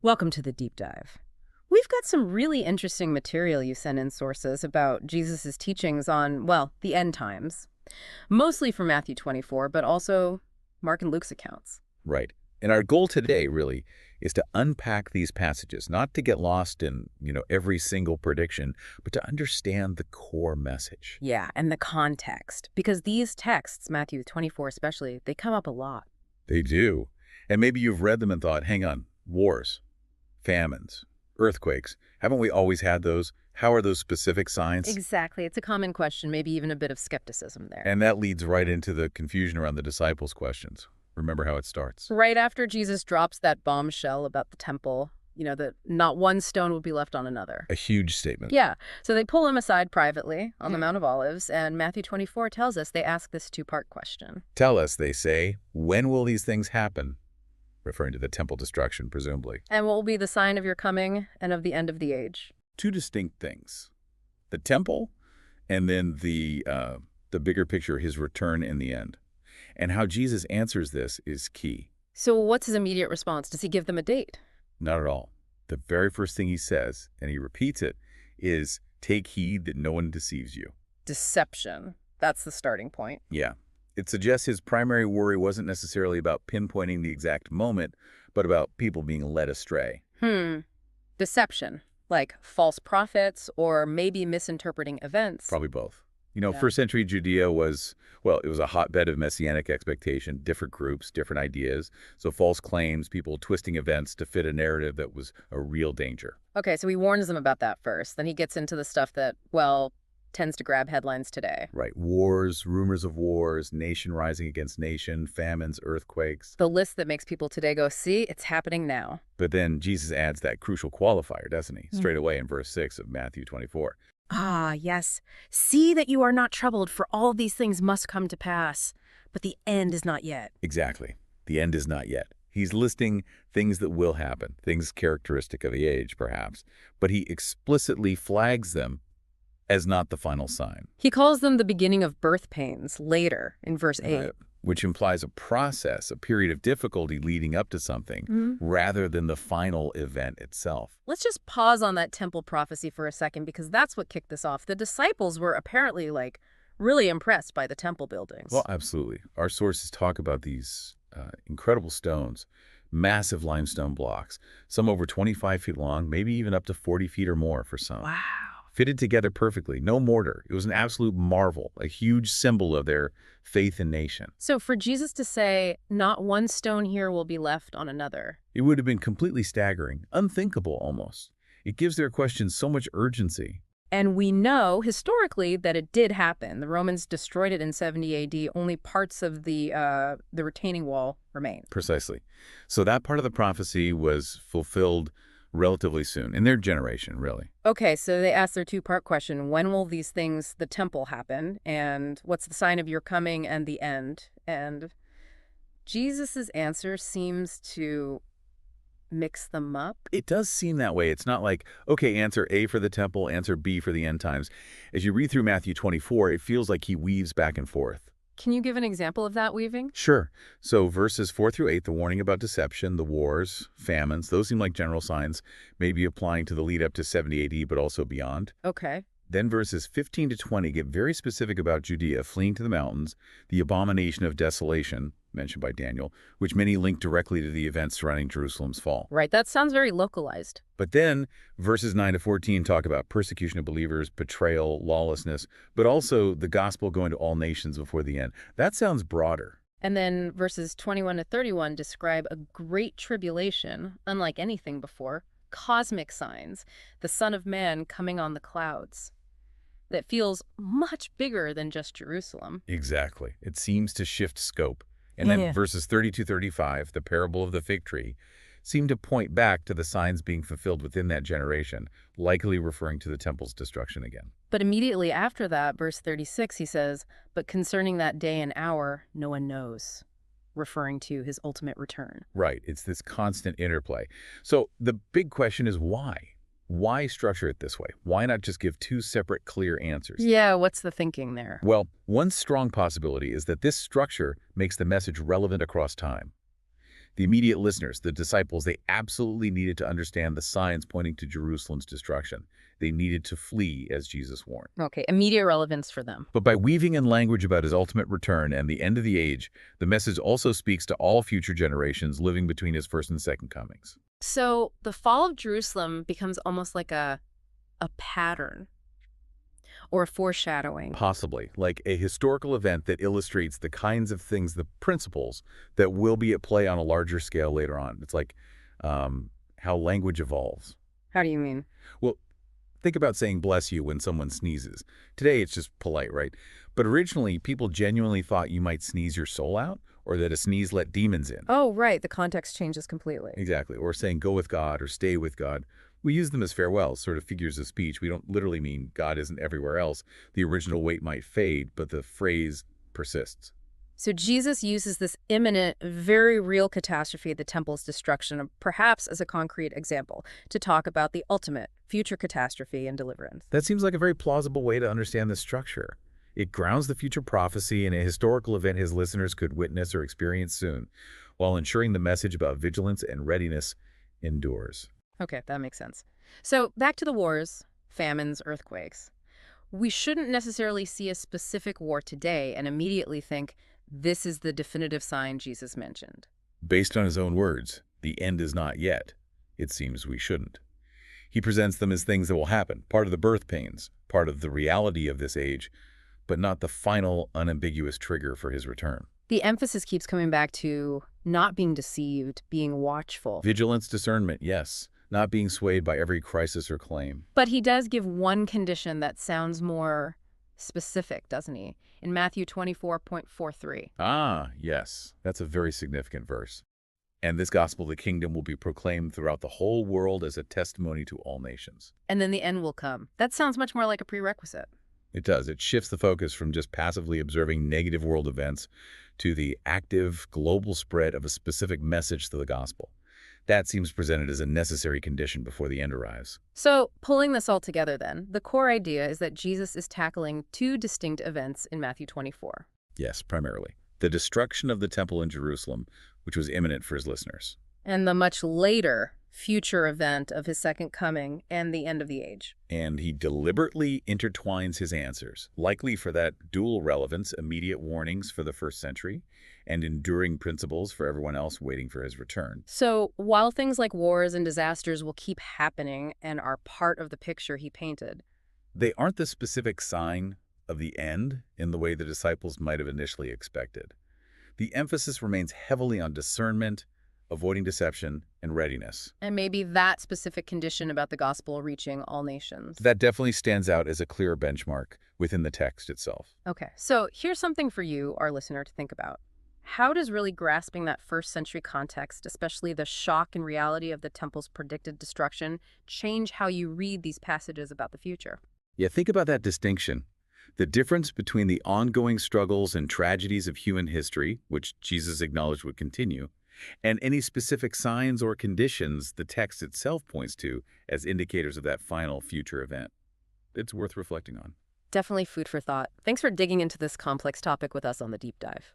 Welcome to the deep dive. We've got some really interesting material you sent in sources about Jesus' teachings on, well, the end times. Mostly from Matthew 24, but also Mark and Luke's accounts. Right. And our goal today, really, is to unpack these passages, not to get lost in, every single prediction, but to understand the core message. Yeah, and the context. Because these texts, Matthew 24 especially, they come up a lot. They do. And maybe you've read them and thought, hang on, wars, famines, earthquakes. Haven't we always had those? How are those specific signs? Exactly. It's a common question, maybe even a bit of skepticism there. And that leads right into the confusion around the disciples' questions. Remember how it starts. Right after Jesus drops that bombshell about the temple, that not one stone will be left on another. A huge statement. Yeah. So they pull him aside privately on the Mount of Olives, and Matthew 24 tells us they ask this two-part question. Tell us, they say, when will these things happen? Referring to the temple destruction, presumably. And what will be the sign of your coming and of the end of the age? Two distinct things. The temple, and then the bigger picture, his return in the end. And how Jesus answers this is key. So what's his immediate response? Does he give them a date? Not at all. The very first thing he says, and he repeats it, is take heed that no one deceives you. Deception. That's the starting point. Yeah. It suggests his primary worry wasn't necessarily about pinpointing the exact moment, but about people being led astray. Deception. Like false prophets or maybe misinterpreting events. Probably both. Yeah. First century Judea was, it was a hotbed of messianic expectation, different groups, different ideas. So false claims, people twisting events to fit a narrative that was a real danger. Okay, so he warns them about that first. Then he gets into the stuff that, tends to grab headlines today. Right. Wars, rumors of wars, nation rising against nation, famines, earthquakes. The list that makes people today go, see, it's happening now. But then Jesus adds that crucial qualifier, doesn't he? Straight away in verse 6 of Matthew 24. Ah, yes. See that you are not troubled, for all these things must come to pass. But the end is not yet. Exactly. The end is not yet. He's listing things that will happen, things characteristic of the age, perhaps. But he explicitly flags them as not the final sign. He calls them the beginning of birth pains later in verse 8. Right. Which implies a process, a period of difficulty leading up to something, rather than the final event itself. Let's just pause on that temple prophecy for a second, because that's what kicked this off. The disciples were apparently, really impressed by the temple buildings. Well, absolutely. Our sources talk about these incredible stones, massive limestone blocks, some over 25 feet long, maybe even up to 40 feet or more for some. Wow. Fitted together perfectly, no mortar. It was an absolute marvel, a huge symbol of their faith and nation. So for Jesus to say, not one stone here will be left on another. It would have been completely staggering, unthinkable almost. It gives their questions so much urgency. And we know, historically, that it did happen. The Romans destroyed it in 70 AD. Only parts of the retaining wall remain. Precisely. So that part of the prophecy was fulfilled relatively soon, in their generation, really. Okay, so they asked their two-part question. When will these things, the temple, happen? And what's the sign of your coming and the end? And Jesus's answer seems to mix them up. It does seem that way. It's not like, okay, answer A for the temple, answer B for the end times. As you read through Matthew 24, it feels like he weaves back and forth. Can you give an example of that weaving? Sure. So verses 4 through 8, the warning about deception, the wars, famines, those seem like general signs, maybe applying to the lead up to 70 AD, but also beyond. Okay. Then verses 15 to 20 get very specific about Judea fleeing to the mountains, the abomination of desolation, mentioned by Daniel, which many link directly to the events surrounding Jerusalem's fall. Right, that sounds very localized. But then verses 9 to 14 talk about persecution of believers, betrayal, lawlessness, but also the gospel going to all nations before the end. That sounds broader. And then verses 21 to 31 describe a great tribulation, unlike anything before, cosmic signs, the Son of Man coming on the clouds. That feels much bigger than just Jerusalem. Exactly. It seems to shift scope. And then verses 30 to 35, the parable of the fig tree, seem to point back to the signs being fulfilled within that generation, likely referring to the temple's destruction again. But immediately after that, verse 36, he says, but concerning that day and hour, no one knows, referring to his ultimate return. Right. It's this constant interplay. So the big question is why? Why structure it this way? Why not just give two separate, clear answers? Yeah, what's the thinking there? Well, one strong possibility is that this structure makes the message relevant across time. The immediate listeners, the disciples, they absolutely needed to understand the signs pointing to Jerusalem's destruction. They needed to flee, as Jesus warned. Okay, immediate relevance for them. But by weaving in language about his ultimate return and the end of the age, the message also speaks to all future generations living between his first and second comings. So the fall of Jerusalem becomes almost like a pattern or a foreshadowing. Possibly, like a historical event that illustrates the kinds of things, the principles that will be at play on a larger scale later on. It's like how language evolves. How do you mean? Well, think about saying bless you when someone sneezes. Today, it's just polite, right? But originally, people genuinely thought you might sneeze your soul out or that a sneeze let demons in. Oh, right. The context changes completely. Exactly. Or saying go with God or stay with God. We use them as farewells, sort of figures of speech. We don't literally mean God isn't everywhere else. The original weight might fade, but the phrase persists. So Jesus uses this imminent, very real catastrophe, the temple's destruction, perhaps as a concrete example, to talk about the ultimate future catastrophe and deliverance. That seems like a very plausible way to understand the structure. It grounds the future prophecy in a historical event his listeners could witness or experience soon, while ensuring the message about vigilance and readiness endures. Okay, that makes sense. So back to the wars, famines, earthquakes. We shouldn't necessarily see a specific war today and immediately think, this is the definitive sign Jesus mentioned. Based on his own words, the end is not yet. It seems we shouldn't. He presents them as things that will happen, part of the birth pains, part of the reality of this age, but not the final, unambiguous trigger for his return. The emphasis keeps coming back to not being deceived, being watchful. Vigilance, discernment, yes. Not being swayed by every crisis or claim. But he does give one condition that sounds more specific, doesn't he? In Matthew 24:43. Ah, yes. That's a very significant verse. And this gospel of the kingdom will be proclaimed throughout the whole world as a testimony to all nations. And then the end will come. That sounds much more like a prerequisite. It does. It shifts the focus from just passively observing negative world events to the active global spread of a specific message to the gospel. That seems presented as a necessary condition before the end arrives. So, pulling this all together then, the core idea is that Jesus is tackling two distinct events in Matthew 24. Yes, primarily. The destruction of the temple in Jerusalem, which was imminent for his listeners. And the much later future event of his second coming and the end of the age. And he deliberately intertwines his answers, likely for that dual relevance, immediate warnings for the first century, and enduring principles for everyone else waiting for his return. So while things like wars and disasters will keep happening and are part of the picture he painted, they aren't the specific sign of the end in the way the disciples might have initially expected. The emphasis remains heavily on discernment, avoiding deception, and readiness. And maybe that specific condition about the gospel reaching all nations. That definitely stands out as a clear benchmark within the text itself. Okay, so here's something for you, our listener, to think about. How does really grasping that first century context, especially the shock and reality of the temple's predicted destruction, change how you read these passages about the future? Yeah, think about that distinction. The difference between the ongoing struggles and tragedies of human history, which Jesus acknowledged would continue, and any specific signs or conditions the text itself points to as indicators of that final future event. It's worth reflecting on. Definitely food for thought. Thanks for digging into this complex topic with us on The Deep Dive.